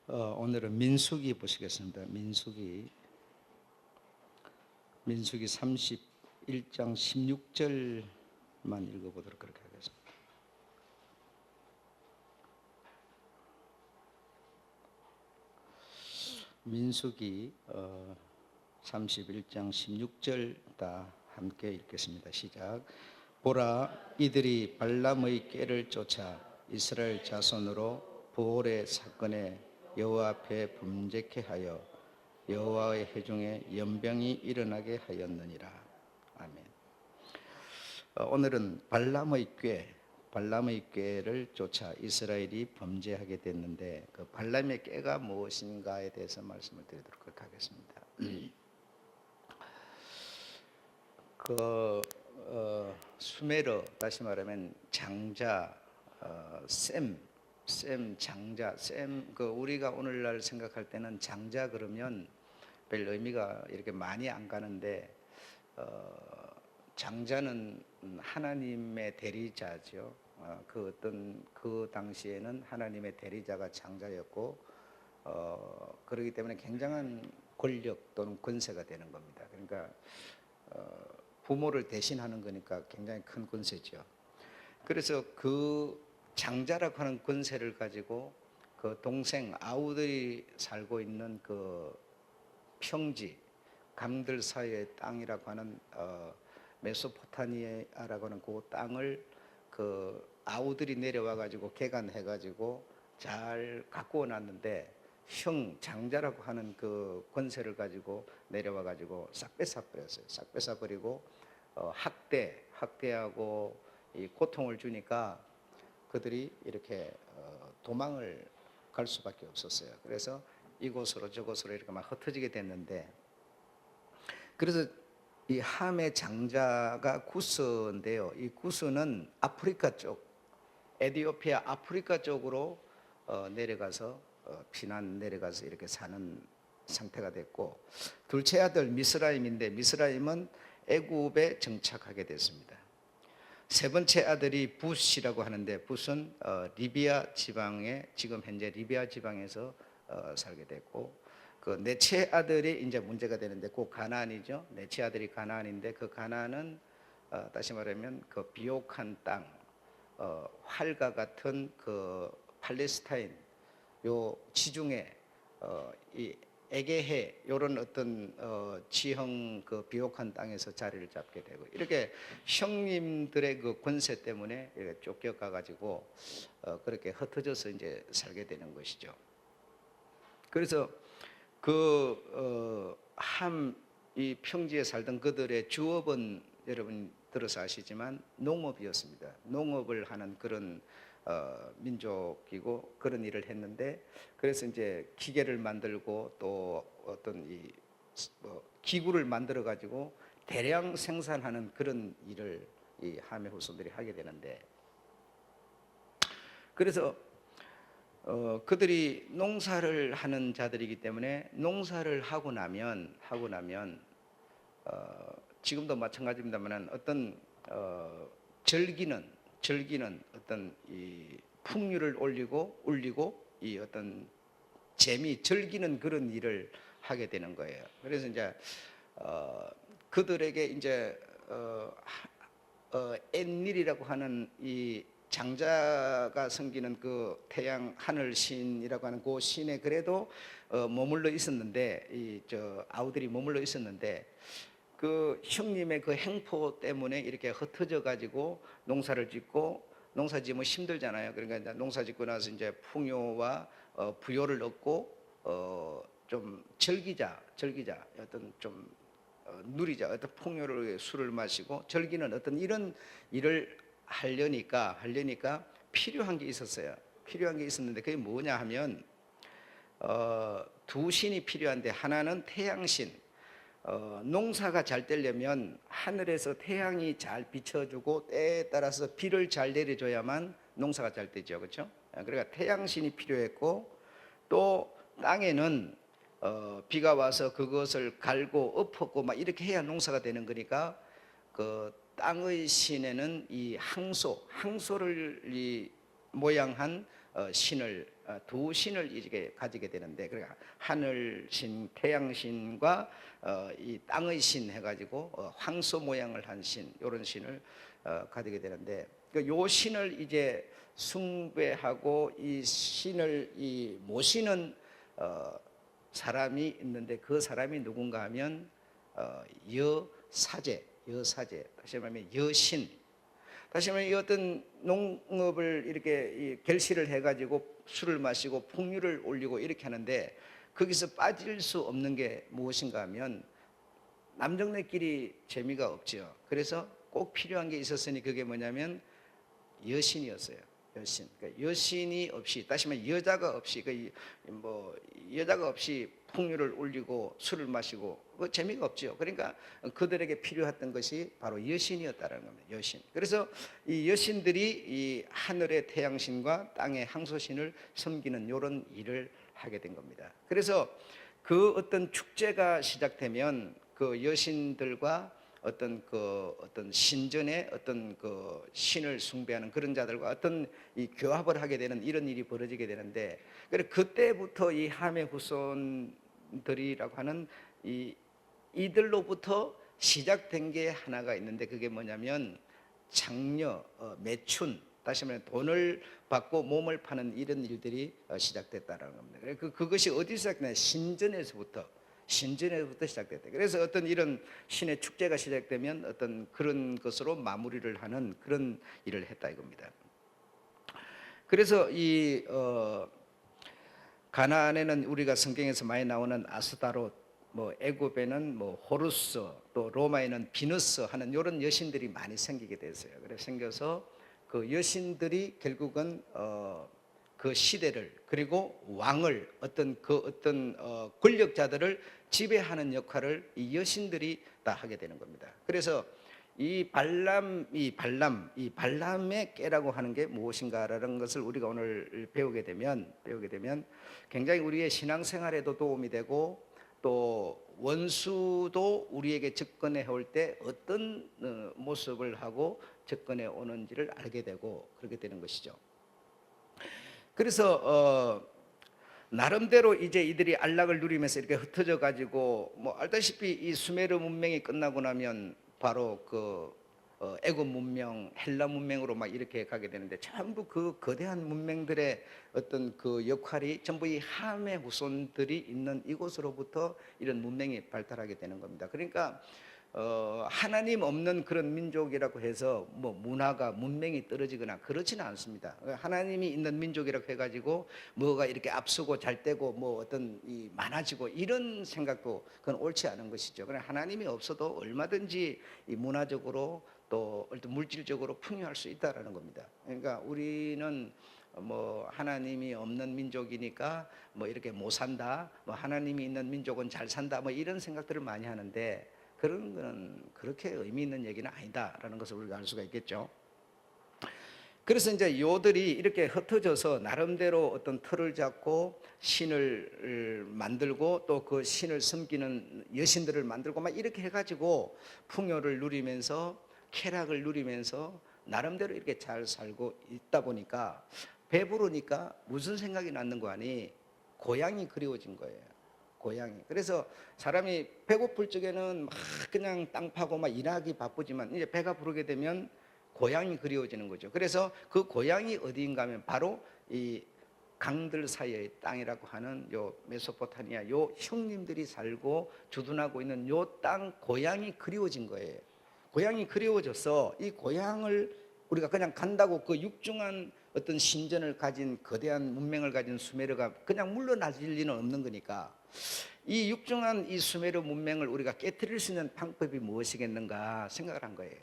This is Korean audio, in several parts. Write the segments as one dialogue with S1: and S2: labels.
S1: 오늘은 민수기 보시겠습니다. 민수기 31장 16절만 읽어보도록 그렇게 하겠습니다. 민수기 31장 16절 다 함께 읽겠습니다. 시작. 보라, 이들이 발람의 꾀를 쫓아 이스라엘 자손으로 부올의 사건에 여호와 앞에 범죄케 하여 여호와의 회중에 연병이 일어나게 하였느니라. 아멘. 오늘은 발람의 꾀를 쫓아 이스라엘이 범죄하게 됐는데 그 발람의 꾀가 무엇인가에 대해서 말씀을 드리도록 하겠습니다. 수메르, 다시 말하면 장자, 장자, 우리가 오늘날 생각할 때는 장자 그러면 별 의미가 이렇게 많이 안 가는데, 장자는 하나님의 대리자죠. 그 당시에는 하나님의 대리자가 장자였고, 그렇기 때문에 굉장한 권력 또는 권세가 되는 겁니다. 그러니까 부모를 대신하는 거니까 굉장히 큰 권세죠. 그래서 그 장자라고 하는 권세를 가지고 그 동생 아우들이 살고 있는 그 평지, 강들 사이의 땅이라고 하는 메소포타미아라고 하는 그 땅을 그 아우들이 내려와 가지고 개간해 가지고 잘 가꾸어 놨는데, 장자라고 하는 그 권세를 가지고 내려와 가지고 싹 뺏어버렸어요. 싹 뺏어버리고 학대하고 이 고통을 주니까 그들이 이렇게 도망을 갈 수밖에 없었어요. 그래서 이곳으로 저곳으로 이렇게 막 흩어지게 됐는데, 그래서 이 함의 장자가 구스인데요. 이 구스는 아프리카 쪽, 에티오피아 아프리카 쪽으로 내려가서 이렇게 사는 상태가 됐고, 둘째 아들 미스라임인데 미스라임은 애굽에 정착하게 됐습니다. 세 번째 아들이 붓이라고 하는데 붓은 리비아 지방에, 지금 현재 리비아 지방에서 살게 됐고, 그 넷째 아들이 이제 문제가 되는데 그 가나안이죠. 넷째 아들이 가나안인데 그 가나안은 다시 말하면 그 비옥한 땅, 활과 같은 그 팔레스타인 요 지중해, 이 에게해 요런 어떤 지형 그 비옥한 땅에서 자리를 잡게 되고, 이렇게 형님들의 그 권세 때문에 이렇게 쫓겨가 가지고 그렇게 흩어져서 이제 살게 되는 것이죠. 그래서 이 평지에 살던 그들의 주업은 여러분 들어서 아시지만 농업이었습니다. 농업을 하는 그런 민족이고 그런 일을 했는데, 그래서 이제 기계를 만들고 또 어떤 기구를 만들어 가지고 대량 생산하는 그런 일을 이 함의 후손들이 하게 되는데, 그래서 그들이 농사를 하는 자들이기 때문에 농사를 하고 나면 지금도 마찬가지입니다만 어떤 절기는 어떤 이 풍류를 울리고 이 어떤 즐기는 그런 일을 하게 되는 거예요. 그래서 이제 그들에게 이제 엔닐이라고 하는 이 장자가 섬기는 그 태양 하늘 신이라고 하는 그 신에 그래도 머물러 있었는데, 아우들이 머물러 있었는데, 그 형님의 그 행포 때문에 이렇게 흩어져 가지고 농사를 짓고, 농사 지으면 힘들잖아요. 그러니까 이제 농사 짓고 나서 이제 풍요와 부요를 얻고 좀 즐기자 어떤 좀 누리자, 어떤 풍요를 술을 마시고 즐기는 어떤 이런 일을 하려니까 필요한 게 있었어요. 필요한 게 있었는데 그게 뭐냐 하면 두 신이 필요한데, 하나는 태양신. 농사가 잘 되려면 하늘에서 태양이 잘 비춰주고 때에 따라서 비를 잘 내려줘야만 농사가 잘 되죠. 그렇죠? 그러니까 태양신이 필요했고, 또 땅에는 비가 와서 그것을 갈고 엎었고 막 이렇게 해야 농사가 되는 거니까, 그 땅의 신에는 이 항소를 이 모양한 신을 두 신을 이렇게 가지게 되는데, 그러니까 하늘신, 태양신과 이 땅의 신 해가지고 황소 모양을 한 신, 이런 신을 가지게 되는데, 요 신을 이제 숭배하고 이 신을 이 모시는 사람이 있는데, 그 사람이 누군가 하면 여사제, 다시 말하면 여신. 다시 말하면 이 어떤 농업을 이렇게 결실을 해가지고 술을 마시고 풍류를 올리고 이렇게 하는데, 거기서 빠질 수 없는 게 무엇인가 하면 남정네끼리 재미가 없죠. 그래서 꼭 필요한 게 있었으니 그게 뭐냐면 여신이었어요. 여신. 그러니까 여신이 없이, 다시 말하면 여자가 없이, 여자가 없이 풍류를 올리고 술을 마시고 그 재미가 없죠. 그러니까 그들에게 필요했던 것이 바로 여신이었다라는 겁니다. 여신. 그래서 이 여신들이 이 하늘의 태양신과 땅의 항소신을 섬기는 이런 일을 하게 된 겁니다. 그래서 그 어떤 축제가 시작되면 그 여신들과 어떤 신전의 어떤 그 신을 숭배하는 그런 자들과 어떤 이 교합을 하게 되는 이런 일이 벌어지게 되는데, 그래 그때부터 이 함의 후손들이라고 하는 이들로부터 시작된 게 하나가 있는데, 그게 뭐냐면 장려, 매춘, 다시 말하면 돈을 받고 몸을 파는 이런 일들이 시작됐다라는 겁니다. 그래 그것이 어디서 시작되냐? 신전에서부터 시작됐다. 그래서 어떤 이런 신의 축제가 시작되면 어떤 그런 것으로 마무리를 하는 그런 일을 했다 이겁니다. 그래서 이 가나안에는 우리가 성경에서 많이 나오는 아스타롯, 애굽에는 호루스, 또 로마에는 비너스 하는 이런 여신들이 많이 생기게 됐어요. 그래서 생겨서 그 여신들이 결국은 그 시대를, 그리고 왕을, 어떤 권력자들을 지배하는 역할을 이 여신들이 다 하게 되는 겁니다. 그래서 이 발람의 깨라고 하는 게 무엇인가라는 것을 우리가 오늘 배우게 되면 굉장히 우리의 신앙생활에도 도움이 되고, 또 원수도 우리에게 접근해 올 때 어떤 모습을 하고 접근해 오는지를 알게 되고 그렇게 되는 것이죠. 그래서 나름대로 이제 이들이 안락을 누리면서 이렇게 흩어져 가지고, 알다시피 이 수메르 문명이 끝나고 나면 바로 애굽 문명, 헬라 문명으로 막 이렇게 가게 되는데, 전부 그 거대한 문명들의 어떤 그 역할이 전부 이 함의 후손들이 있는 이곳으로부터 이런 문명이 발달하게 되는 겁니다. 그러니까 하나님 없는 그런 민족이라고 해서 문화가, 문명이 떨어지거나 그렇지는 않습니다. 하나님이 있는 민족이라고 해가지고 뭐가 이렇게 앞서고 잘 되고 어떤 많아지고 이런 생각도 그건 옳지 않은 것이죠. 그러나 하나님이 없어도 얼마든지 이 문화적으로 또 어떤 물질적으로 풍요할 수 있다라는 겁니다. 그러니까 우리는 하나님이 없는 민족이니까 이렇게 못 산다, 하나님이 있는 민족은 잘 산다, 이런 생각들을 많이 하는데, 그런 거는 그렇게 의미 있는 얘기는 아니다라는 것을 우리가 알 수가 있겠죠. 그래서 이제 요들이 이렇게 흩어져서 나름대로 어떤 틀을 잡고 신을 만들고, 또 그 신을 섬기는 여신들을 만들고 막 이렇게 해가지고 풍요를 누리면서, 쾌락을 누리면서 나름대로 이렇게 잘 살고 있다 보니까, 배부르니까 무슨 생각이 났는 거 아니? 고향이 그리워진 거예요. 고향이. 그래서 사람이 배고플 적에는 막 그냥 땅 파고 막 일하기 바쁘지만, 이제 배가 부르게 되면 고향이 그리워지는 거죠. 그래서 그 고향이 어디인가 하면 바로 이 강들 사이의 땅이라고 하는 요 메소포타미아, 요 형님들이 살고 주둔하고 있는 요 땅, 고향이 그리워진 거예요. 고향이 그리워져서 이 고향을 우리가 그냥 간다고 그 육중한 어떤 신전을 가진, 거대한 문명을 가진 수메르가 그냥 물러나질 리는 없는 거니까, 이 육중한 이 수메르 문명을 우리가 깨트릴 수 있는 방법이 무엇이겠는가 생각을 한 거예요.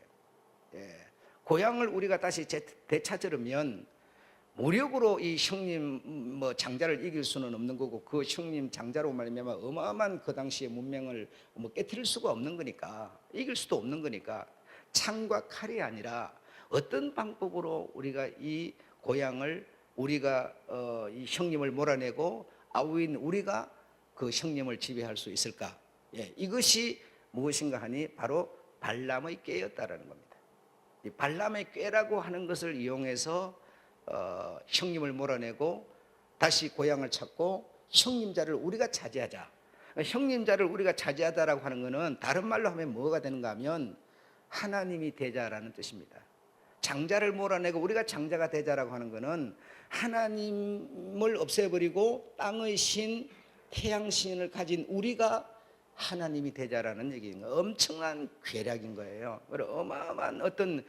S1: 고향을 우리가 다시 되찾으려면 무력으로 이 형님 장자를 이길 수는 없는 거고, 그 형님 장자로 말미암아 어마어마한 그 당시의 문명을 깨트릴 수가 없는 거니까, 이길 수도 없는 거니까, 창과 칼이 아니라 어떤 방법으로 우리가 이 고향을, 우리가 이 형님을 몰아내고 아우인 우리가 그 형님을 지배할 수 있을까? 이것이 무엇인가 하니 바로 발람의 꾀였다라는 겁니다. 이 발람의 꾀라고 하는 것을 이용해서 형님을 몰아내고 다시 고향을 찾고 형님자를 우리가 차지하자. 형님자를 우리가 차지하자라고 하는 것은 다른 말로 하면 뭐가 되는가 하면 하나님이 되자라는 뜻입니다. 장자를 몰아내고 우리가 장자가 되자라고 하는 것은 하나님을 없애버리고 땅의 신, 태양신을 가진 우리가 하나님이 되자라는 얘기인 거예요. 엄청난 괴력인 거예요. 어마어마한 어떤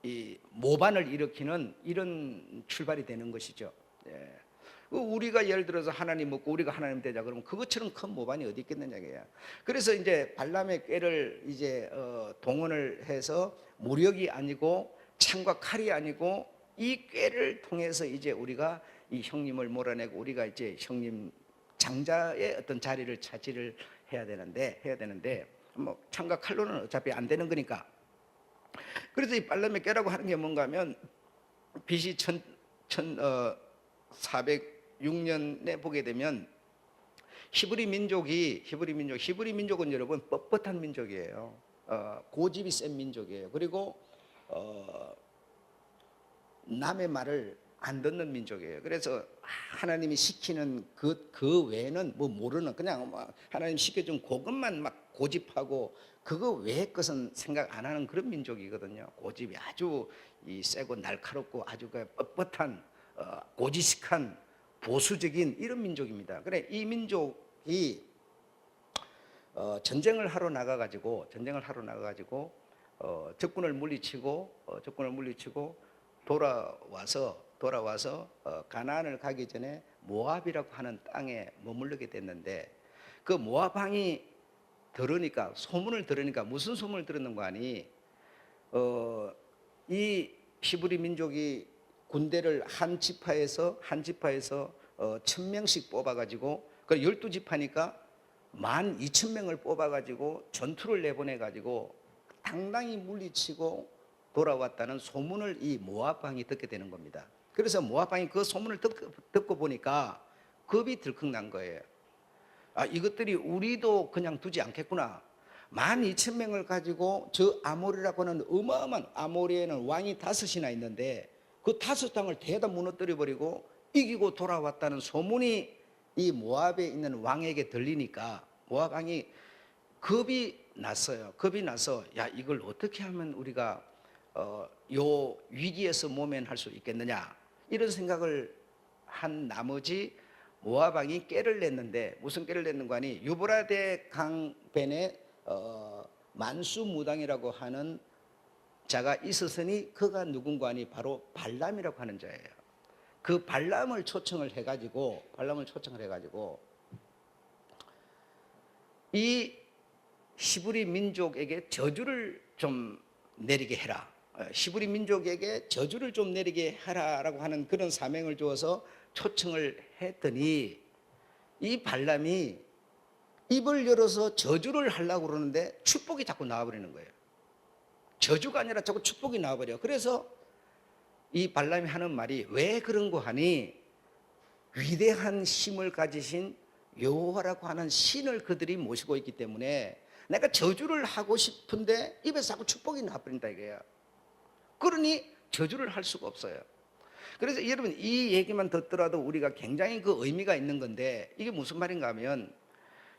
S1: 이 모반을 일으키는 이런 출발이 되는 것이죠. 예. 우리가 예를 들어서 하나님 먹고 우리가 하나님 되자 그러면 그것처럼 큰 모반이 어디 있겠느냐 이게요. 그래서 이제 발람의 꾀를 이제 동원을 해서 무력이 아니고 창과 칼이 아니고 이 꾀를 통해서 이제 우리가 이 형님을 몰아내고 우리가 이제 형님 장자의 어떤 자리를 차지를 해야 되는데 뭐 창과 칼로는 어차피 안 되는 거니까. 그래서 이 발람의 꾀라고 하는 게 뭔가 하면 BC 1406년에 보게 되면 히브리 민족은 여러분 뻣뻣한 민족이에요. 고집이 센 민족이에요. 그리고 남의 말을 안 듣는 민족이에요. 그래서 하나님이 시키는 그 외에는 뭐 모르는 그냥 하나님 시켜준 그것만 막 고집하고 그거 외의 것은 생각 안 하는 그런 민족이거든요. 고집이 아주 세고 날카롭고 아주 뻣뻣한 고지식한 보수적인 이런 민족입니다. 그래 이 민족이 전쟁을 하러 나가가지고 적군을 물리치고 돌아와서 가나안을 가기 전에 모압이라고 하는 땅에 머무르게 됐는데 그 모압 왕이 소문을 들으니까 무슨 소문을 들었는 거 아니? 이 히브리 민족이 군대를 한 지파에서 1000명씩 뽑아가지고 그 12지파니까 12,000명을 뽑아가지고 전투를 내보내가지고 당당히 물리치고 돌아왔다는 소문을 이 모압 왕이 듣게 되는 겁니다. 그래서 모압 왕이 그 소문을 듣고 보니까 겁이 들컥 난 거예요. 이것들이 우리도 그냥 두지 않겠구나. 12,000명을 가지고 저 아모리라고 하는 어마어마한 아모리에는 왕이 5이나 있는데 그 5당을 대다 무너뜨려 버리고 이기고 돌아왔다는 소문이 이 모압에 있는 왕에게 들리니까 모압 왕이 겁이 났어요. 겁이 나서 이걸 어떻게 하면 우리가 요 위기에서 모면할 수 있겠느냐 이런 생각을 한 나머지 모압 왕이 꾀를 냈는데 무슨 꾀를 냈는가 하니 유브라데 강변에 만수무당이라고 하는 자가 있었으니 그가 누군가 하니 바로 발람이라고 하는 자예요. 그 발람을 초청을 해가지고 이 히브리 민족에게 저주를 좀 내리게 해라. 히브리 민족에게 저주를 좀 내리게 하라라고 하는 그런 사명을 주어서 초청을 했더니 이 발람이 입을 열어서 저주를 하려고 그러는데 축복이 자꾸 나와버리는 거예요. 저주가 아니라 자꾸 축복이 나와버려. 그래서 이 발람이 하는 말이 왜 그런 거 하니 위대한 힘을 가지신 여호와라고 하는 신을 그들이 모시고 있기 때문에 내가 저주를 하고 싶은데 입에서 자꾸 축복이 나와버린다 이거야. 그러니 저주를 할 수가 없어요. 그래서 여러분 이 얘기만 듣더라도 우리가 굉장히 그 의미가 있는 건데 이게 무슨 말인가 하면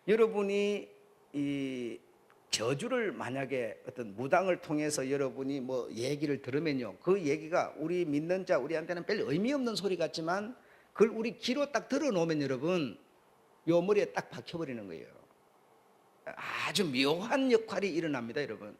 S1: 여러분이 이 저주를 만약에 어떤 무당을 통해서 여러분이 뭐 얘기를 들으면요 그 얘기가 우리 믿는 자 우리한테는 별 의미 없는 소리 같지만 그걸 우리 귀로 딱 들어놓으면 여러분 요 머리에 딱 박혀버리는 거예요. 아주 묘한 역할이 일어납니다 여러분.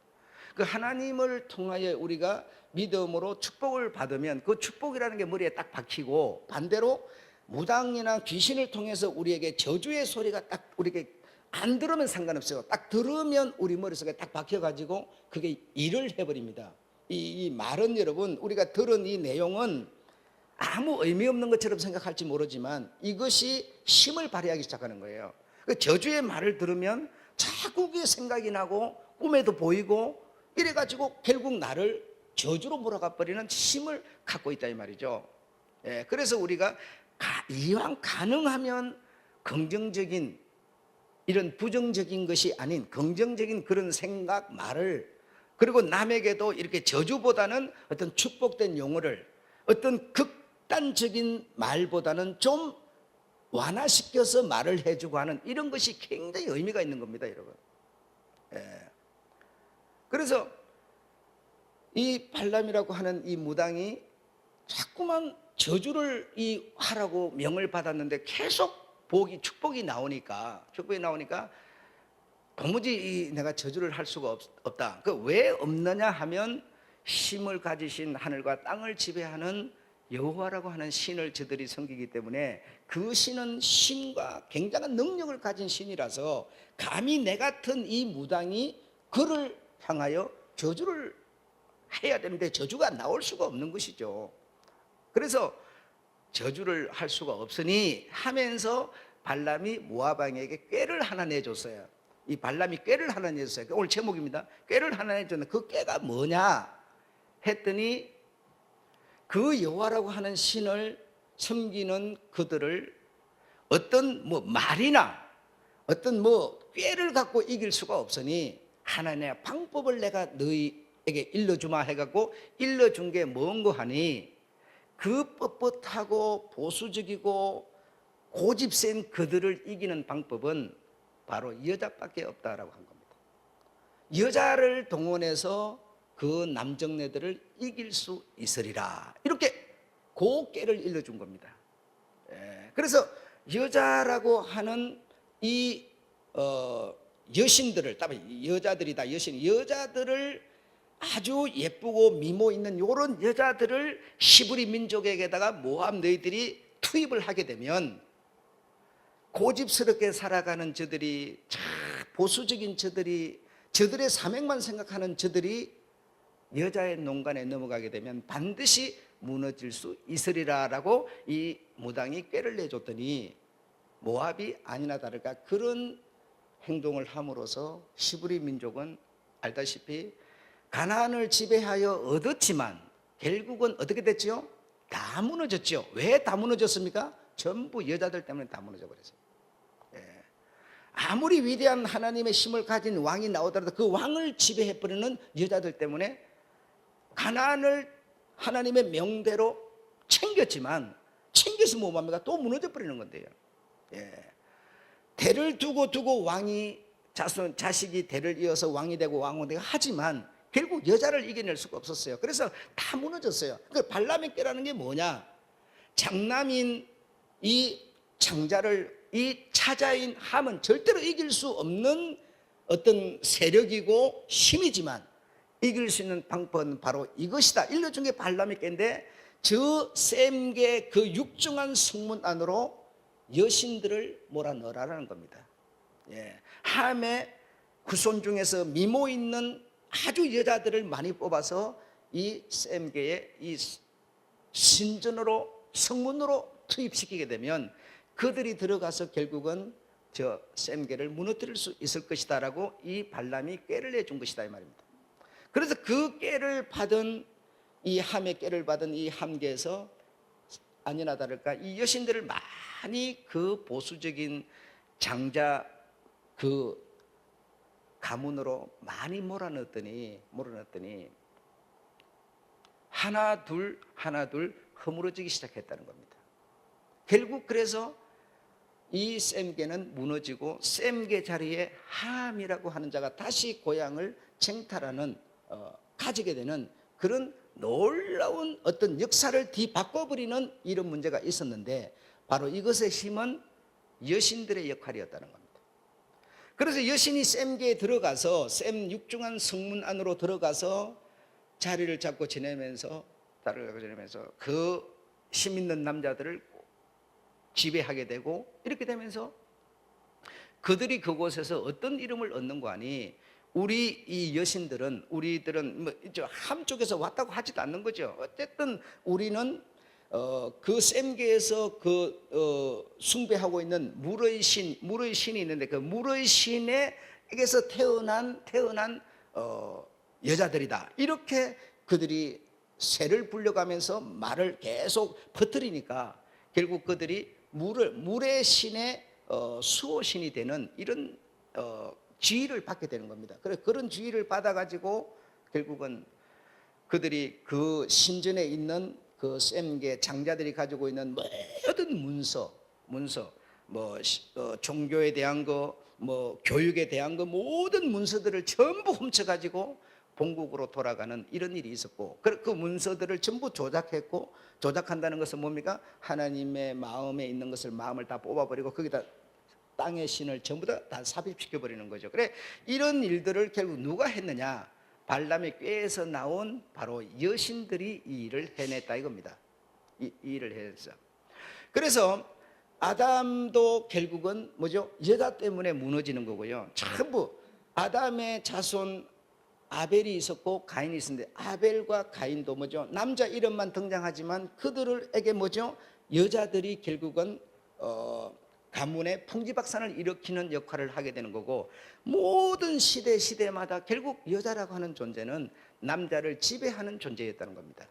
S1: 그 하나님을 통하여 우리가 믿음으로 축복을 받으면 그 축복이라는 게 머리에 딱 박히고 반대로 무당이나 귀신을 통해서 우리에게 저주의 소리가 딱 우리에게 안 들으면 상관없어요. 딱 들으면 우리 머릿속에 딱 박혀가지고 그게 일을 해버립니다. 이 말은 여러분 우리가 들은 이 내용은 아무 의미 없는 것처럼 생각할지 모르지만 이것이 힘을 발휘하기 시작하는 거예요. 그 저주의 말을 들으면 자꾸 그게 생각이 나고 꿈에도 보이고 이래가지고 결국 나를 저주로 몰아가 버리는 힘을 갖고 있다 이 말이죠. 그래서 우리가 이왕 가능하면 긍정적인 이런 부정적인 것이 아닌 긍정적인 그런 생각 말을 그리고 남에게도 이렇게 저주보다는 어떤 축복된 용어를, 어떤 극단적인 말보다는 좀 완화시켜서 말을 해주고 하는 이런 것이 굉장히 의미가 있는 겁니다, 여러분. 예. 그래서 이 발람이라고 하는 이 무당이 자꾸만 저주를 하라고 명을 받았는데 계속 축복이 나오니까 도무지 내가 저주를 할 수가 없다. 그 왜 없느냐 하면 힘을 가지신 하늘과 땅을 지배하는 여호와라고 하는 신을 저들이 섬기기 때문에 그 신은 신과 굉장한 능력을 가진 신이라서 감히 내 같은 이 무당이 그를 향하여 저주를 해야 되는데 저주가 나올 수가 없는 것이죠. 그래서 저주를 할 수가 없으니 하면서 발람이 모압 왕에게 꾀를 하나 내줬어요. 이 발람이 꾀를 하나 내줬어요. 오늘 제목입니다. 꾀를 하나 내줬는데 그 꾀가 뭐냐 했더니 그 여호와라고 하는 신을 섬기는 그들을 어떤 말이나 어떤 꾀를 갖고 이길 수가 없으니 하나님의 방법을 내가 너희에게 일러주마 해갖고 일러준 게 뭔고 하니 그 뻣뻣하고 보수적이고 고집센 그들을 이기는 방법은 바로 여자밖에 없다라고 한 겁니다. 여자를 동원해서 그 남정네들을 이길 수 있으리라. 이렇게 그 꾀를 일러준 겁니다. 그래서 여자라고 하는 이 여신들을, 여자들이다, 여자들을 아주 예쁘고 미모 있는 이런 여자들을 시브리 민족에게다가 모압 너희들이 투입을 하게 되면 고집스럽게 살아가는 저들이, 보수적인 저들의 사명만 생각하는 저들이 여자의 농간에 넘어가게 되면 반드시 무너질 수 있으리라라고 이 무당이 꾀를 내줬더니 모압이 아니나 다를까 그런 행동을 함으로써 시브리 민족은 알다시피 가나안을 지배하여 얻었지만 결국은 어떻게 됐지요? 다 무너졌죠. 왜 다 무너졌습니까? 전부 여자들 때문에 다 무너져 버렸어요. 아무리 위대한 하나님의 힘을 가진 왕이 나오더라도 그 왕을 지배해버리는 여자들 때문에 가나안을 하나님의 명대로 챙겼지만 챙겨서 뭐합니까? 또 무너져 버리는 건데요. 대를 두고 왕이 자식이 대를 이어서 왕이 되고 왕이 되고 하지만 결국 여자를 이겨낼 수가 없었어요. 그래서 다 무너졌어요. 그 발람의 꾀라는 게 뭐냐? 장남인 이 장자를 이 차자인 함은 절대로 이길 수 없는 어떤 세력이고 힘이지만 이길 수 있는 방법은 바로 이것이다. 일러준 게 발람의 꾀인데 저 셈계 그 육중한 성문 안으로 여신들을 몰아넣으라는 겁니다. 함의 후손 중에서 미모 있는 아주 여자들을 많이 뽑아서 이 셈계의 이 신전으로 성문으로 투입시키게 되면 그들이 들어가서 결국은 저 셈계를 무너뜨릴 수 있을 것이다라고 이 발람이 꾀를 내준 것이다 이 말입니다. 그래서 그 꾀를 받은 이 함의 꾀를 받은 이 함계에서 아니나 다를까 이 여신들을 많이 그 보수적인 장자 그 가문으로 많이 몰아넣었더니 하나 둘 허물어지기 시작했다는 겁니다. 결국 그래서 이 셈계는 무너지고 셈계 자리에 함이라고 하는 자가 다시 고향을 쟁탈하는 가지게 되는 그런 놀라운 어떤 역사를 뒤바꿔버리는 이런 문제가 있었는데 바로 이것의 힘은 여신들의 역할이었다는 겁니다. 그래서 여신이 셈계에 들어가서 셈 육중한 성문 안으로 들어가서 자리를 잡고 지내면서 그 힘 있는 남자들을 지배하게 되고 이렇게 되면서 그들이 그곳에서 어떤 이름을 얻는 거 아니 우리들은 함 쪽에서 왔다고 하지도 않는 거죠. 어쨌든 우리는 그 셈계에서 숭배하고 있는 물의 신이 있는데 그 물의 신에게서 태어난 여자들이다. 이렇게 그들이 새를 불려가면서 말을 계속 퍼뜨리니까 결국 그들이 물의 신의 수호신이 되는 이런 지위를 받게 되는 겁니다. 그래서 그런 지위를 받아가지고 결국은 그들이 그 신전에 있는 그 셈계 장자들이 가지고 있는 모든 문서, 종교에 대한 거, 교육에 대한 거 모든 문서들을 전부 훔쳐가지고 본국으로 돌아가는 이런 일이 있었고, 그 문서들을 전부 조작했고, 조작한다는 것은 뭡니까? 하나님의 마음에 있는 것을 마음을 다 뽑아버리고 거기다 땅의 신을 전부 다 삽입시켜 버리는 거죠. 그래, 이런 일들을 결국 누가 했느냐? 발람의 꾀에서 나온 바로 여신들이 이 일을 해냈다 이겁니다. 이 일을 해냈어. 그래서 아담도 결국은 뭐죠? 여자 때문에 무너지는 거고요. 전부 아담의 자손 아벨이 있었고 가인이 있었는데, 아벨과 가인도 뭐죠? 남자 이름만 등장하지만 그들에게 뭐죠? 여자들이 결국은 가문의 풍지박산을 일으키는 역할을 하게 되는 거고, 모든 시대마다 결국 여자라고 하는 존재는 남자를 지배하는 존재였다는 겁니다.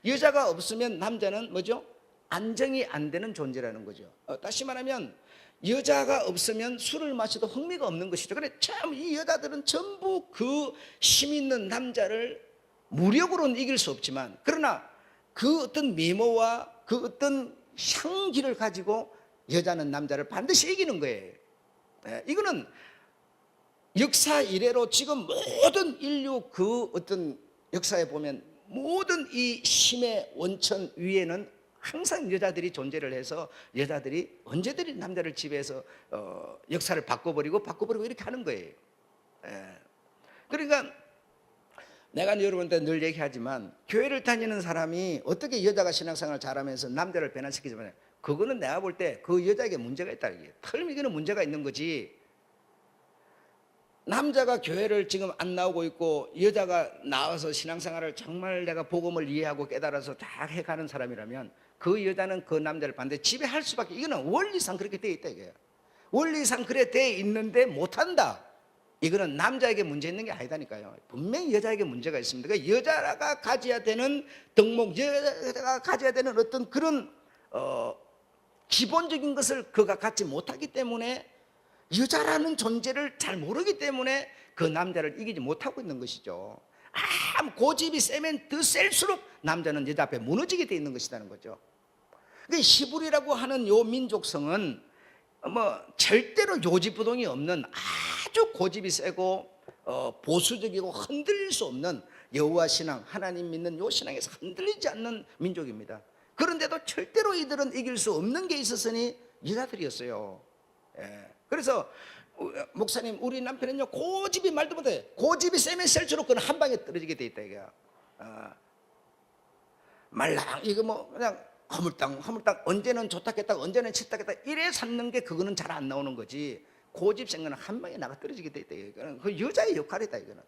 S1: 여자가 없으면 남자는 뭐죠? 안정이 안 되는 존재라는 거죠. 다시 말하면 여자가 없으면 술을 마셔도 흥미가 없는 것이죠. 그래, 참 이 여자들은 전부 그 힘 있는 남자를 무력으로는 이길 수 없지만, 그러나 그 어떤 미모와 그 어떤 향기를 가지고 여자는 남자를 반드시 이기는 거예요. 이거는 역사 이래로 지금 모든 인류 그 어떤 역사에 보면 모든 이 힘의 원천 위에는 항상 여자들이 존재를 해서 여자들이 언제든지 남자를 지배해서 역사를 바꿔버리고 이렇게 하는 거예요. 그러니까 내가 여러분한테 늘 얘기하지만, 교회를 다니는 사람이 어떻게 여자가 신앙생활을 잘하면서 남자를 변화시키지만, 그거는 내가 볼 때 그 여자에게 문제가 있다. 털미기는 문제가 있는 거지. 남자가 교회를 지금 안 나오고 있고 여자가 나와서 신앙생활을 정말 내가 복음을 이해하고 깨달아서 다 해가는 사람이라면, 그 여자는 그 남자를 반드시 지배할 수밖에, 이거는 원리상 그렇게 되어 있다 이거야. 원리상 그래 되어 있는데 못한다, 이거는 남자에게 문제 있는 게 아니다니까요. 분명히 여자에게 문제가 있습니다. 그러니까 여자가 가져야 되는 덕목, 여자가 가져야 되는 어떤 그런 기본적인 것을 그가 갖지 못하기 때문에, 여자라는 존재를 잘 모르기 때문에 그 남자를 이기지 못하고 있는 것이죠. 고집이 세면 더 셀수록 남자는 여자 앞에 무너지게 돼 있는 것이라는 거죠. 그 히브리라고 하는 요 민족성은 절대로 요지부동이 없는 아주 고집이 세고 보수적이고 흔들릴 수 없는 여호와 신앙, 하나님 믿는 요 신앙에서 흔들리지 않는 민족입니다. 그런데도 절대로 이들은 이길 수 없는 게 있었으니 여자들이었어요. 그래서 목사님, 우리 남편은요 고집이 말도 못해. 고집이 세면 셀수록 그는 한 방에 떨어지게 돼 있다 이거야. 말랑 이거 그냥 허물땅 언제는 좋다 했다가 언제는 싫다 했다 이래 삼는 게, 그거는 잘 안 나오는 거지. 고집 생각은 한 방에 나가 떨어지게 돼 있다 이거는. 그 여자의 역할이다 이거는.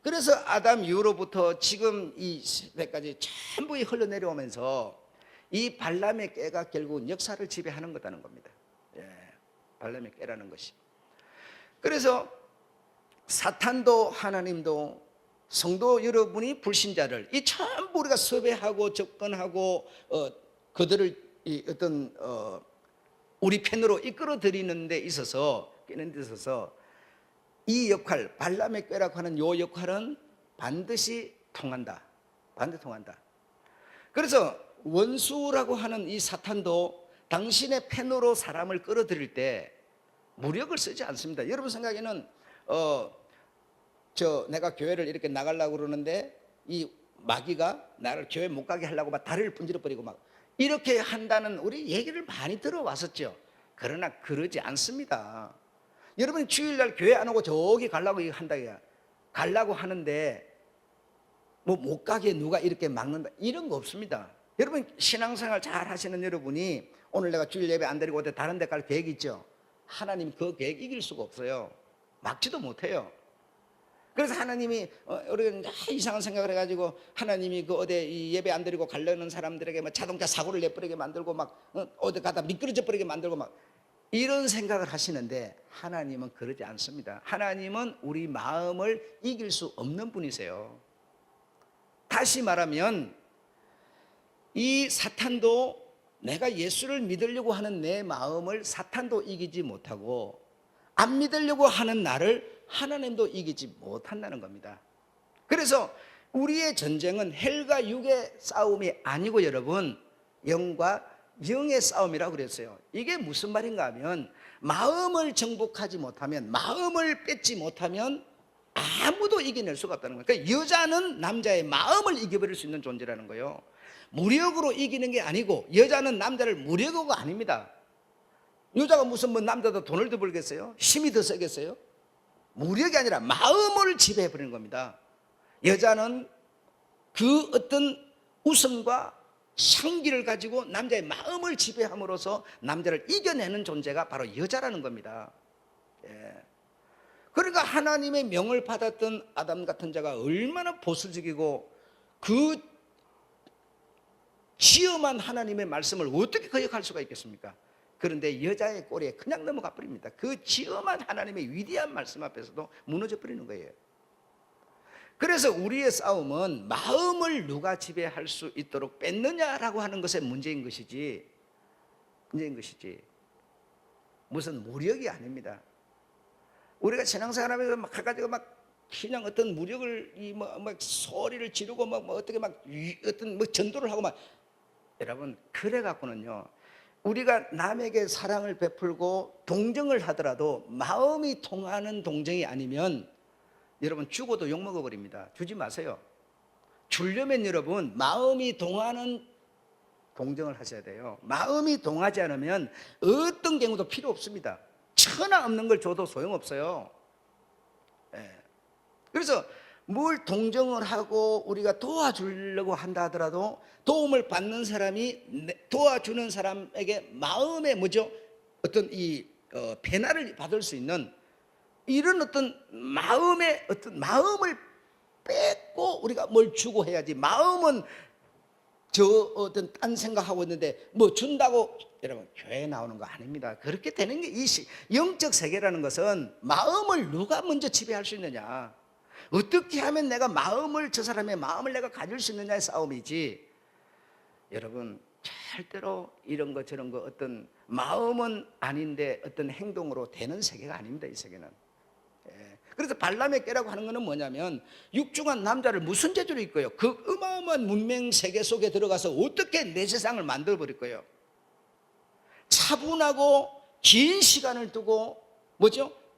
S1: 그래서 아담 이후로부터 지금 이 시대까지 전부 흘러내려오면서 이 발람의 꾀가 결국은 역사를 지배하는 거다는 겁니다. 발람의 꾀라는 것이. 그래서 사탄도 하나님도 성도 여러분이 불신자를 이 전부 우리가 섭외하고 접근하고 그들을 어떤 우리 편으로 이끌어 들이는 데 있어서, 깨는 데 있어서 이 역할, 발람의 꾀라고 하는 요 역할은 반드시 통한다. 반드시 통한다. 그래서 원수라고 하는 이 사탄도 당신의 펜으로 사람을 끌어들일 때 무력을 쓰지 않습니다. 여러분 생각에는 내가 교회를 이렇게 나가려고 그러는데 이 마귀가 나를 교회 못 가게 하려고 막 다리를 분질러 버리고 막 이렇게 한다는 우리 얘기를 많이 들어왔었죠. 그러나 그러지 않습니다. 여러분이 주일날 교회 안 오고 저기 가려고 한다 가려고 하는데 못 가게 누가 이렇게 막는다, 이런 거 없습니다. 여러분 신앙생활 잘 하시는 여러분이 오늘 내가 주일 예배 안 드리고 어디 다른 데 갈 계획 있죠? 하나님 그 계획 이길 수가 없어요. 막지도 못해요. 그래서 하나님이 우리가 이상한 생각을 해가지고 하나님이 그 어디 예배 안 드리고 가려는 사람들에게 막 자동차 사고를 내버리게 만들고 막 어디 가다 미끄러져 버리게 만들고 막 이런 생각을 하시는데, 하나님은 그러지 않습니다. 하나님은 우리 마음을 이길 수 없는 분이세요. 다시 말하면 이 사탄도 내가 예수를 믿으려고 하는 내 마음을 사탄도 이기지 못하고, 안 믿으려고 하는 나를 하나님도 이기지 못한다는 겁니다. 그래서 우리의 전쟁은 헬과 육의 싸움이 아니고 여러분, 영과 영의 싸움이라고 그랬어요. 이게 무슨 말인가 하면 마음을 정복하지 못하면, 마음을 뺏지 못하면 아무도 이겨낼 수가 없다는 거예요. 그러니까 여자는 남자의 마음을 이겨버릴 수 있는 존재라는 거예요. 무력으로 이기는 게 아니고, 여자는 남자를 무력으로가 아닙니다. 여자가 무슨 뭐 남자도 돈을 더 벌겠어요? 힘이 더 세겠어요? 무력이 아니라 마음을 지배해버리는 겁니다. 여자는 그 어떤 우성과 향기를 가지고 남자의 마음을 지배함으로써 남자를 이겨내는 존재가 바로 여자라는 겁니다. 예. 그러니까 하나님의 명을 받았던 아담 같은 자가 얼마나 보수적이고 그 시험한 하나님의 말씀을 어떻게 거역할 수가 있겠습니까? 그런데 여자의 꼬리에 그냥 넘어가 버립니다. 그 시험한 하나님의 위대한 말씀 앞에서도 무너져 버리는 거예요. 그래서 우리의 싸움은 마음을 누가 지배할 수 있도록 뺏느냐라고 하는 것에 문제인 것이지 무슨 무력이 아닙니다. 우리가 신앙생활하면서 막 가지고 막 그냥 어떤 무력을 막 소리를 지르고 막 어떻게 막 어떤 뭐 전도를 하고 막, 여러분 그래 갖고는요, 우리가 남에게 사랑을 베풀고 동정을 하더라도 마음이 통하는 동정이 아니면 여러분 죽어도 욕먹어 버립니다. 주지 마세요. 주려면 여러분 마음이 동하는 동정을 하셔야 돼요. 마음이 동하지 않으면 어떤 경우도 필요 없습니다. 천하 없는 걸 줘도 소용없어요. 예. 그래서 뭘 동정을 하고 우리가 도와주려고 한다 하더라도 도움을 받는 사람이 도와주는 사람에게 마음에 어떤 이 배나를 받을 수 있는 이런 어떤 마음을 뺏고 우리가 뭘 주고 해야지. 마음은 어떤 딴 생각하고 있는데 뭐 준다고, 여러분 교회에 나오는 거 아닙니다. 그렇게 되는 게 이 영적 세계라는 것은 마음을 누가 먼저 지배할 수 있느냐, 어떻게 하면 내가 저 사람의 마음을 내가 가질 수 있느냐의 싸움이지. 여러분 절대로 이런 거 저런 거 어떤 마음은 아닌데 어떤 행동으로 되는 세계가 아닙니다. 이 세계는. 그래서 발람의 깨라고 하는 것은 뭐냐면 육중한 남자를 무슨 재주로 있고요, 그 어마어마한 문명 세계 속에 들어가서 어떻게 내 세상을 만들어 버릴 거예요. 차분하고 긴 시간을 두고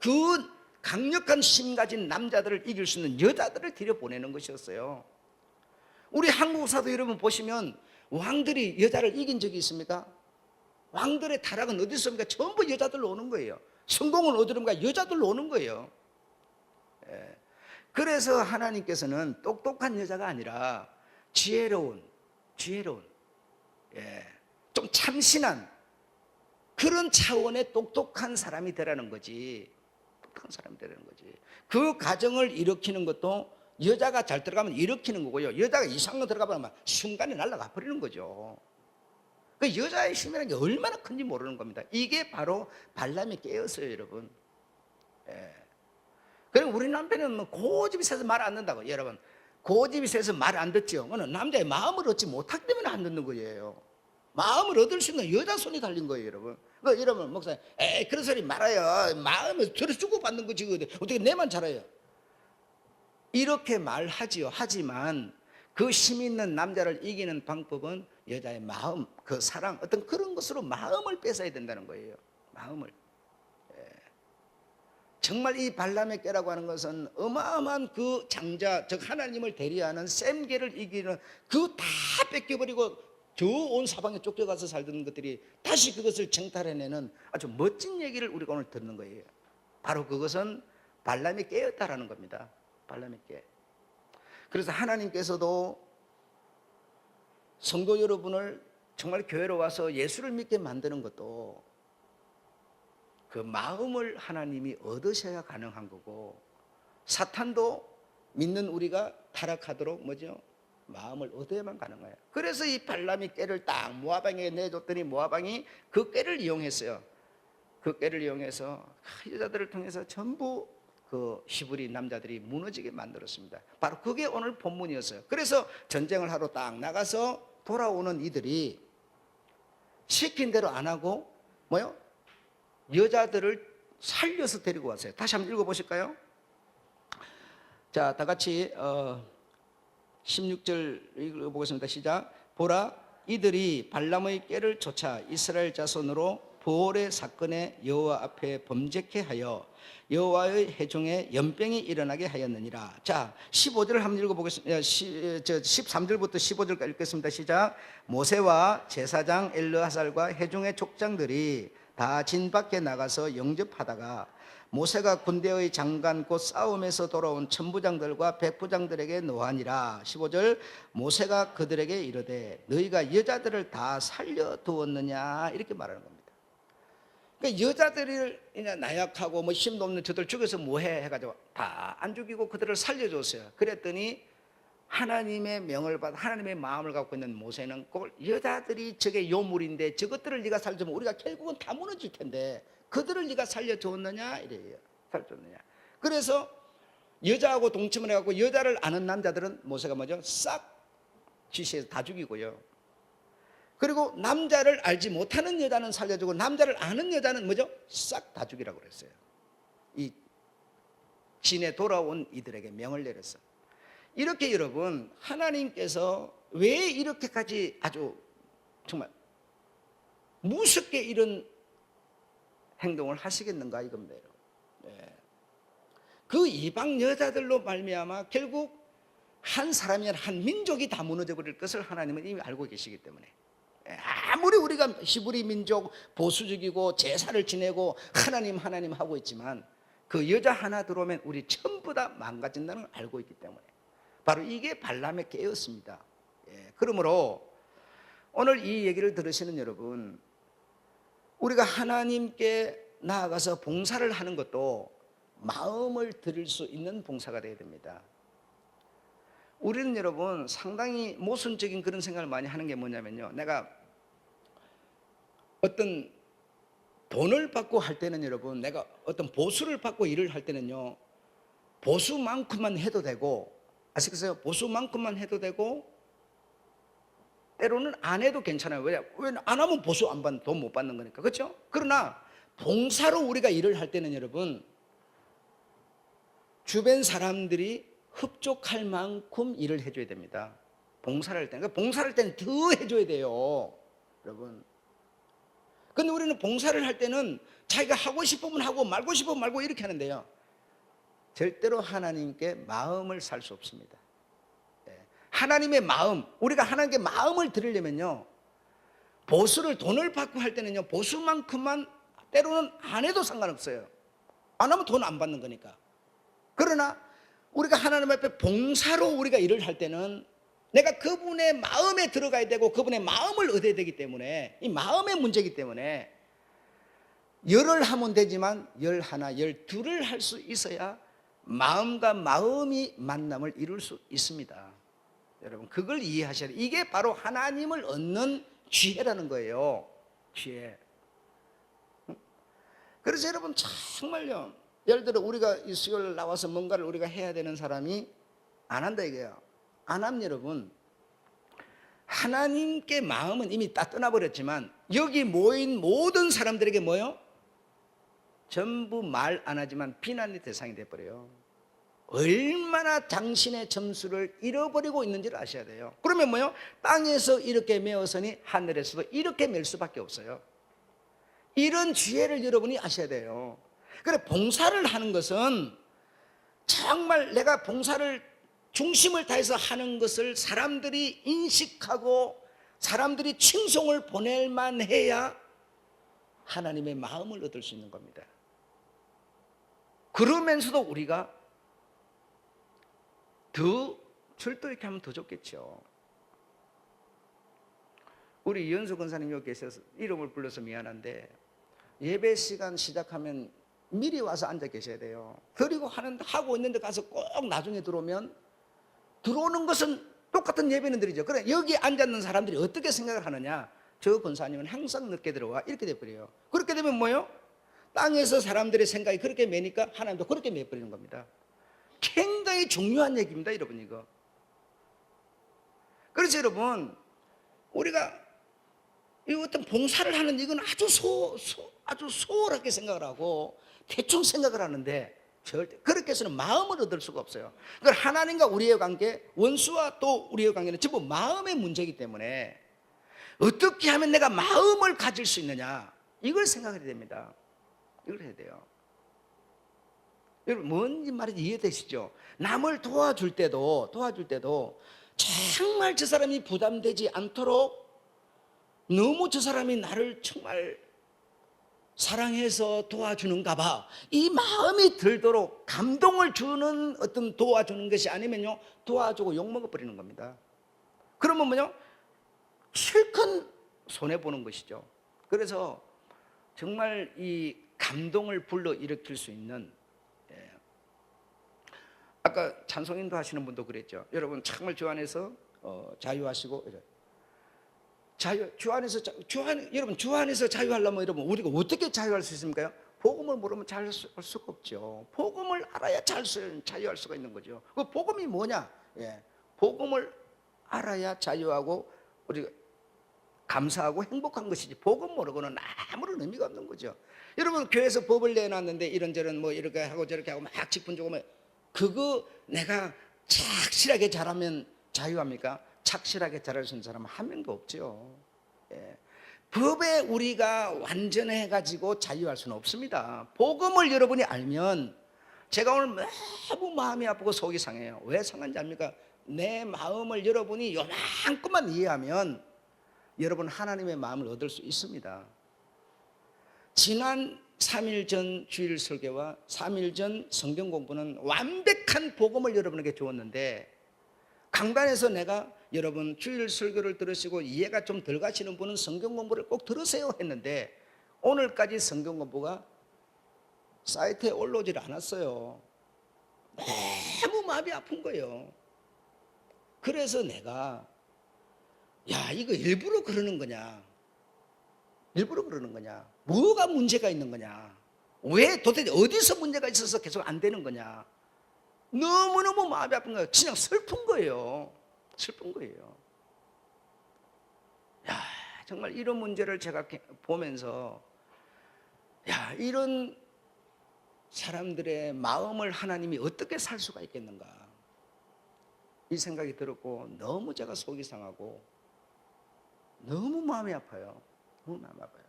S1: 그 강력한 힘 가진 남자들을 이길 수 있는 여자들을 들여보내는 것이었어요. 우리 한국사도 여러분 보시면 왕들이 여자를 이긴 적이 있습니까? 왕들의 타락은 어디 있습니까? 전부 여자들로 오는 거예요. 성공은 어디론가? 여자들로 오는 거예요. 그래서 하나님께서는 똑똑한 여자가 아니라 지혜로운 좀 참신한 그런 차원의 똑똑한 사람이 되라는 거지. 똑똑한 사람이 되라는 거지. 그 가정을 일으키는 것도 여자가 잘 들어가면 일으키는 거고요, 여자가 이상한 거 들어가면 순간에 날아가 버리는 거죠. 그 여자의 힘이라는 게 얼마나 큰지 모르는 겁니다. 이게 바로 발람이 깨었어요, 여러분. 그리고 우리 남편은 뭐 고집이 세서 말 안 듣는다고. 여러분 고집이 세서 말 안 듣죠. 그건 남자의 마음을 얻지 못하기 때문에 안 듣는 거예요. 마음을 얻을 수 있는 여자 손이 달린 거예요, 여러분. 여러분 목사님, 그런 소리 말아요. 마음을 들어 주고 받는 거지 어떻게 내만 잘해요. 이렇게 말하지요. 하지만 그 힘 있는 남자를 이기는 방법은 여자의 마음, 그 사랑, 어떤 그런 것으로 마음을 뺏어야 된다는 거예요. 마음을. 정말 이 발람의 깨라고 하는 것은 어마어마한 그 장자, 즉 하나님을 대리하는 셈계를 이기는 그 다 뺏겨버리고 저 온 사방에 쫓겨가서 살던 것들이 다시 그것을 정탈해내는 아주 멋진 얘기를 우리가 오늘 듣는 거예요. 바로 그것은 발람이 깨었다라는 겁니다. 발람이 깨. 그래서 하나님께서도 성도 여러분을 정말 교회로 와서 예수를 믿게 만드는 것도 그 마음을 하나님이 얻으셔야 가능한 거고, 사탄도 믿는 우리가 타락하도록 마음을 얻어야만 가능해요. 그래서 이 발람이 깨를 딱 모아방에 내줬더니 모아방이 그 깨를 이용했어요. 그 깨를 이용해서 여자들을 통해서 전부 그 히브리 남자들이 무너지게 만들었습니다. 바로 그게 오늘 본문이었어요. 그래서 전쟁을 하러 딱 나가서 돌아오는 이들이 시킨 대로 안 하고 여자들을 살려서 데리고 왔어요. 다시 한번 읽어보실까요? 자, 다 같이 16절 읽어보겠습니다. 시작. 보라, 이들이 발람의 꾀를 쫓아 이스라엘 자손으로 부올의 사건에 여호와 앞에 범죄케 하여 여호와의 회중에 연병이 일어나게 하였느니라. 자, 15절을 한번 읽어보겠습니다. 13절부터 15절까지 읽겠습니다. 시작. 모세와 제사장 엘르하살과 회중의 족장들이 다 진 밖에 나가서 영접하다가 모세가 군대의 장관 곧 싸움에서 돌아온 천부장들과 백부장들에게 노하니라. 15절. 모세가 그들에게 이르되 너희가 여자들을 다 살려두었느냐, 이렇게 말하는 겁니다. 그러니까 여자들을 나약하고 뭐 힘도 없는 저들 죽여서 뭐해 해가지고 다 안 죽이고 그들을 살려줬어요. 그랬더니 하나님의 명을 받아 하나님의 마음을 갖고 있는 모세는 그걸 여자들이 저게 요물인데 저것들을 네가 살려주면 우리가 결국은 다 무너질 텐데 그들을 네가 살려줬느냐 이래요. 살려줬느냐. 그래서 여자하고 동침을 해갖고 여자를 아는 남자들은 모세가 뭐죠? 싹 지시해서 다 죽이고요. 그리고 남자를 알지 못하는 여자는 살려주고 남자를 아는 여자는 뭐죠? 싹 다 죽이라고 그랬어요. 이 진에 돌아온 이들에게 명을 내렸어. 이렇게 여러분, 하나님께서 왜 이렇게까지 아주 정말 무섭게 이런 행동을 하시겠는가 이겁니다. 네. 그 이방 여자들로 말미암아 결국 한 사람이 아니라 한 민족이 다 무너져 버릴 것을 하나님은 이미 알고 계시기 때문에, 아무리 우리가 히브리 민족 보수적이고 제사를 지내고 하나님 하고 있지만 그 여자 하나 들어오면 우리 전부 다 망가진다는 걸 알고 있기 때문에 바로 이게 발람의 깨였습니다. 그러므로 오늘 이 얘기를 들으시는 여러분, 우리가 하나님께 나아가서 봉사를 하는 것도 마음을 드릴 수 있는 봉사가 되어야 됩니다. 우리는 여러분 상당히 모순적인 그런 생각을 많이 하는 게 뭐냐면요, 내가 어떤 돈을 받고 할 때는 여러분, 내가 어떤 보수를 받고 일을 할 때는요, 보수만큼만 해도 되고, 아시겠어요? 보수만큼만 해도 되고 때로는 안 해도 괜찮아요. 왜냐? 안 하면 보수 안 받는, 돈 못 받는 거니까. 그렇죠? 그러나 봉사로 우리가 일을 할 때는 여러분, 주변 사람들이 흡족할 만큼 일을 해줘야 됩니다. 봉사를 할 때는. 그러니까 봉사를 할 때는 더 해줘야 돼요, 여러분. 근데 우리는 봉사를 할 때는 자기가 하고 싶으면 하고 말고 싶으면 말고 이렇게 하는데요, 절대로 하나님께 마음을 살 수 없습니다. 하나님의 마음, 우리가 하나님께 마음을 드리려면요, 보수를 돈을 받고 할 때는요, 보수만큼만 때로는 안 해도 상관없어요. 안 하면 돈 안 받는 거니까. 그러나 우리가 하나님 앞에 봉사로 우리가 일을 할 때는 내가 그분의 마음에 들어가야 되고 그분의 마음을 얻어야 되기 때문에, 이 마음의 문제이기 때문에 열을 하면 되지만 11, 12를 할 수 있어야 마음과 마음이 만남을 이룰 수 있습니다. 여러분, 그걸 이해하셔야 돼요. 이게 바로 하나님을 얻는 지혜라는 거예요. 지혜. 그래서 여러분 정말요, 예를 들어 우리가 이 수요일 나와서 뭔가를 우리가 해야 되는 사람이 안 한다 이거예요. 안 하면 여러분, 하나님께 마음은 이미 다 떠나버렸지만 여기 모인 모든 사람들에게 뭐요? 전부 말 안 하지만 비난의 대상이 돼버려요. 얼마나 당신의 점수를 잃어버리고 있는지를 아셔야 돼요. 그러면 뭐요? 땅에서 이렇게 메었으니 하늘에서도 이렇게 맬 수밖에 없어요. 이런 지혜를 여러분이 아셔야 돼요. 그래, 봉사를 하는 것은 정말 내가 봉사를 중심을 다해서 하는 것을 사람들이 인식하고 사람들이 칭송을 보낼 만해야 하나님의 마음을 얻을 수 있는 겁니다. 그러면서도 우리가 더 절도 이렇게 하면 더 좋겠죠. 우리 이현수 권사님 여기 계셔서 이름을 불러서 미안한데, 예배 시간 시작하면 미리 와서 앉아 계셔야 돼요. 그리고 하고 있는데 가서 꼭 나중에 들어오면, 들어오는 것은 똑같은 예배인들이죠. 그래, 여기 앉아있는 사람들이 어떻게 생각을 하느냐, 저 권사님은 항상 늦게 들어와, 이렇게 돼버려요. 그렇게 되면 뭐예요? 땅에서 사람들의 생각이 그렇게 매니까 하나님도 그렇게 매버리는 겁니다. 굉장히 중요한 얘기입니다, 여러분. 이거. 그래서 여러분, 우리가 이 어떤 봉사를 하는 이건 아주 소홀하게 생각을 하고 대충 생각을 하는데, 절대 그렇게 해서는 마음을 얻을 수가 없어요. 그러니까 하나님과 우리의 관계, 원수와 또 우리의 관계는 전부 마음의 문제이기 때문에 어떻게 하면 내가 마음을 가질 수 있느냐, 이걸 생각해야 됩니다. 이걸 해야 돼요. 여러분 뭔 말인지 이해되시죠? 남을 도와줄 때도 정말 저 사람이 부담되지 않도록 너무 저 사람이 나를 정말 사랑해서 도와주는가 봐, 이 마음이 들도록 감동을 주는 어떤 도와주는 것이 아니면요, 도와주고 욕먹어버리는 겁니다. 그러면 뭐냐, 실컷 손해보는 것이죠. 그래서 정말 이 감동을 불러일으킬 수 있는, 아까 찬송인도 하시는 분도 그랬죠. 여러분 정말 주 안에서 자유하시고, 여러분 주 안에서 자유하려면 여러분 우리가 어떻게 자유할 수 있습니까? 복음을 모르면 자유할 수가 없죠. 복음을 알아야 자유할 수가 있는 거죠. 그 복음이 뭐냐? 복음을 알아야 자유하고 우리가 감사하고 행복한 것이지, 복음 모르고는 아무런 의미가 없는 거죠. 여러분 교회에서 법을 내놨는데 이런저런 뭐 이렇게 하고 저렇게 하고 막 직분 주고 뭐, 그거 내가 착실하게 잘하면 자유합니까? 착실하게 잘할 수 있는 사람은 한 명도 없죠. 법에 우리가 완전해가지고 자유할 수는 없습니다. 복음을 여러분이 알면, 제가 오늘 너무 마음이 아프고 속이 상해요. 왜 상한지 압니까? 내 마음을 여러분이 요만큼만 이해하면 여러분 하나님의 마음을 얻을 수 있습니다. 지난 3일 전 주일 설교와 3일 전 성경 공부는 완벽한 복음을 여러분에게 주었는데, 강단에서 내가 여러분 주일 설교를 들으시고 이해가 좀 덜 가시는 분은 성경 공부를 꼭 들으세요 했는데, 오늘까지 성경 공부가 사이트에 올라오질 않았어요. 너무 마음이 아픈 거예요. 그래서 내가, 야, 이거 일부러 그러는 거냐, 일부러 그러는 거냐, 뭐가 문제가 있는 거냐, 왜 도대체 어디서 문제가 있어서 계속 안 되는 거냐, 너무너무 마음이 아픈 거예요. 그냥 슬픈 거예요. 슬픈 거예요. 야, 정말 이런 문제를 제가 보면서, 야, 이런 사람들의 마음을 하나님이 어떻게 살 수가 있겠는가, 이 생각이 들었고, 너무 제가 속이 상하고 너무 마음이 아파요. 너무 마음이 아파요.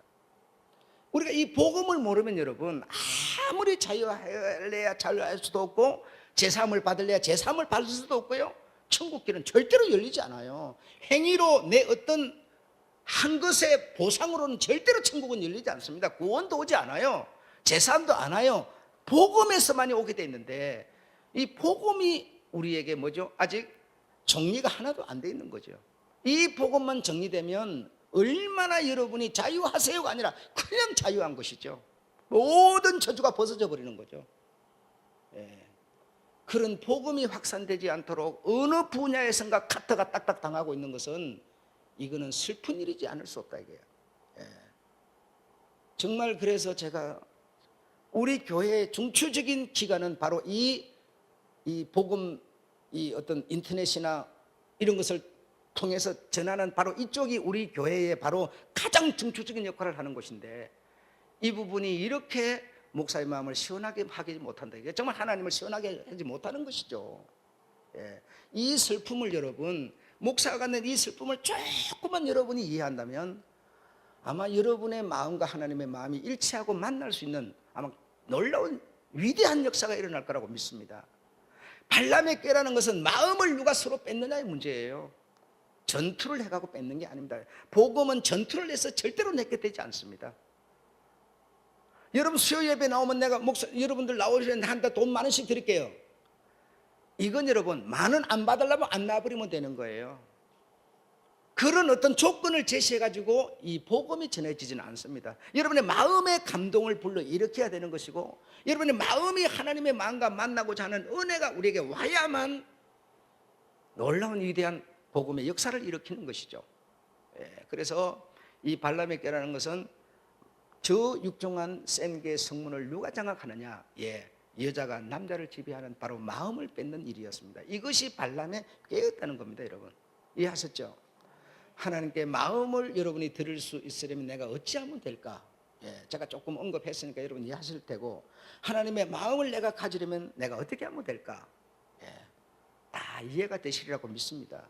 S1: 우리가 이 복음을 모르면 여러분 아무리 자유할래야 자유할 수도 없고, 제사함을 받을래야 제사함을 받을 수도 없고요, 천국길은 절대로 열리지 않아요. 행위로 내 어떤 한 것의 보상으로는 절대로 천국은 열리지 않습니다. 구원도 오지 않아요. 제사함도 안 와요. 복음에서만이 오게 돼 있는데, 이 복음이 우리에게 뭐죠? 아직 정리가 하나도 안 돼 있는 거죠. 이 복음만 정리되면 얼마나 여러분이 자유하세요가 아니라 그냥 자유한 것이죠. 모든 저주가 벗어져 버리는 거죠. 그런 복음이 확산되지 않도록 어느 분야에선가 카트가 딱딱 당하고 있는 것은, 이거는 슬픈 일이지 않을 수 없다 이거예요. 정말 그래서 제가 우리 교회의 중추적인 기관은 바로 이 복음, 이 어떤 인터넷이나 이런 것을 통해서 전하는 바로 이쪽이 우리 교회의 바로 가장 중추적인 역할을 하는 곳인데, 이 부분이 이렇게 목사의 마음을 시원하게 하지 못한다. 이게 정말 하나님을 시원하게 하지 못하는 것이죠. 이 슬픔을 여러분, 목사가 갖는 이 슬픔을 조금만 여러분이 이해한다면 아마 여러분의 마음과 하나님의 마음이 일치하고 만날 수 있는 아마 놀라운 위대한 역사가 일어날 거라고 믿습니다. 발람의 꾀라는 것은 마음을 누가 서로 뺏느냐의 문제예요. 전투를 해가고 뺏는 게 아닙니다. 복음은 전투를 해서 절대로 내게 되지 않습니다. 여러분 수요 예배 나오면 내가 여러분들 나오시는데 한다 돈 만 원씩 드릴게요. 이건 여러분 만 원 안 받으려면 안 나와버리면 되는 거예요. 그런 어떤 조건을 제시해가지고 이 복음이 전해지지는 않습니다. 여러분의 마음의 감동을 불러일으켜야 되는 것이고, 여러분의 마음이 하나님의 마음과 만나고자 하는 은혜가 우리에게 와야만 놀라운 위대한 복음의 역사를 일으키는 것이죠. 그래서 이 발람의 꾀라는 것은 저 육중한 센 개 성문을 누가 장악하느냐, 여자가 남자를 지배하는 바로 마음을 뺏는 일이었습니다. 이것이 발람의 꾀였다는 겁니다. 여러분 이해하셨죠? 하나님께 마음을 여러분이 들을 수 있으려면 내가 어찌하면 될까? 제가 조금 언급했으니까 여러분 이해하실 테고, 하나님의 마음을 내가 가지려면 내가 어떻게 하면 될까? 다 이해가 되시리라고 믿습니다.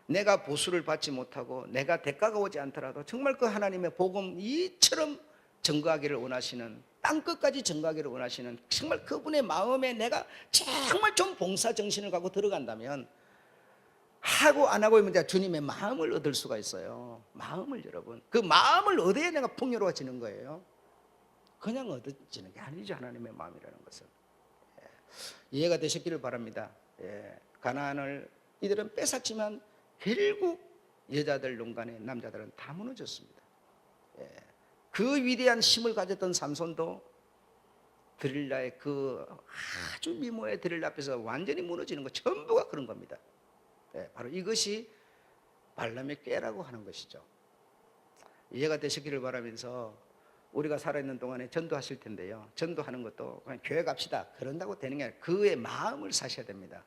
S1: 내가 보수를 받지 못하고 내가 대가가 오지 않더라도 정말 그 하나님의 복음 이처럼 증거하기를 원하시는, 땅끝까지 증거하기를 원하시는 정말 그분의 마음에 내가 정말 좀 봉사 정신을 갖고 들어간다면, 하고 안 하고의 문제가 주님의 마음을 얻을 수가 있어요. 마음을, 여러분, 그 마음을 얻어야 내가 풍요로워지는 거예요. 그냥 얻어지는 게 아니죠, 하나님의 마음이라는 것은. 이해가 되셨기를 바랍니다. 가나안을 이들은 뺏었지만 결국 여자들 농간에 남자들은 다 무너졌습니다. 그 위대한 힘을 가졌던 삼손도 드릴라의 그 아주 미모의 드릴라 앞에서 완전히 무너지는 것, 전부가 그런 겁니다. 바로 이것이 발람의 꾀라고 하는 것이죠. 이해가 되시기를 바라면서, 우리가 살아있는 동안에 전도하실 텐데요, 전도하는 것도 그냥 교회 갑시다 그런다고 되는 게 아니라 그의 마음을 사셔야 됩니다.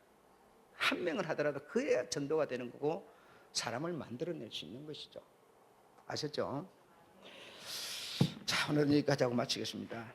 S1: 한 명을 하더라도 그래야 전도가 되는 거고 사람을 만들어낼 수 있는 것이죠. 아셨죠? 자, 오늘은 여기까지 하고 마치겠습니다.